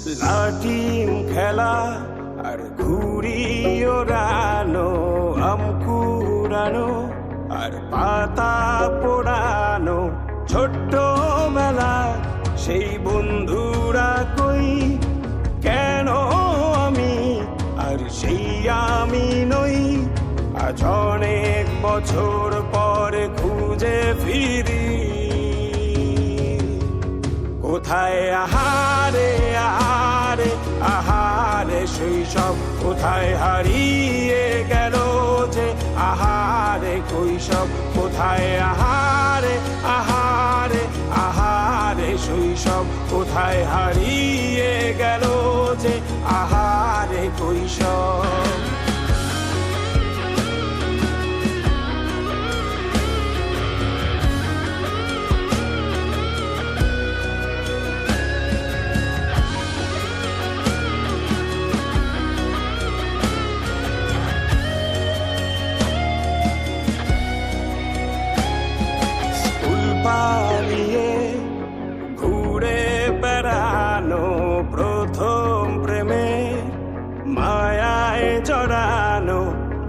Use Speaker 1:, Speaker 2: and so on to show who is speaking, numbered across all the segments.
Speaker 1: লাটিম খেলা আর ঘুড়ি ওড়ানো, আম কুড়ানো আর পাতা পোড়ানো, ছোট্টবেলা সেই বন্ধুরা কই, কেন আমি আর সেই আমি নই। আজ অনেক বছর পরে খুঁজে ফিরি, কোথায় আহারে আহারে আহারে শৈশব, কোথায় হারিয়ে গেল যে আহারে কৈশব, কোথায় আহারে আহারে আহারে শৈশব, কোথায় হারিয়ে গেল যে আহারে কৈশব। পালিয়ে ঘুরে বেড়ানো, প্রথম প্রেমে মায়ায় জড়ানো,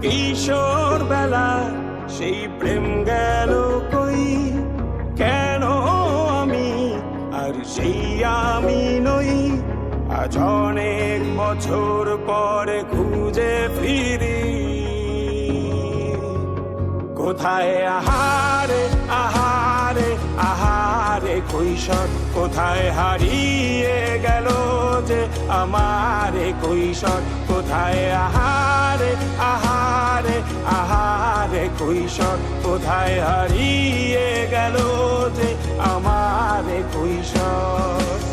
Speaker 1: কিশোর বেলা সেই প্রেম গেল কই, কেন আমি আর সেই আমি নই। আজ অনেক বছর পরে খুঁজে ফিরি, কোথায় আহারে আহারে আহারে কৈশোর, কোথায় হারিয়ে গেল যে আমারে কৈশোর, কোথায় আহারে আহারে আহারে কৈশোর, কোথায় হারিয়ে গেল যে আমারে কৈশোর।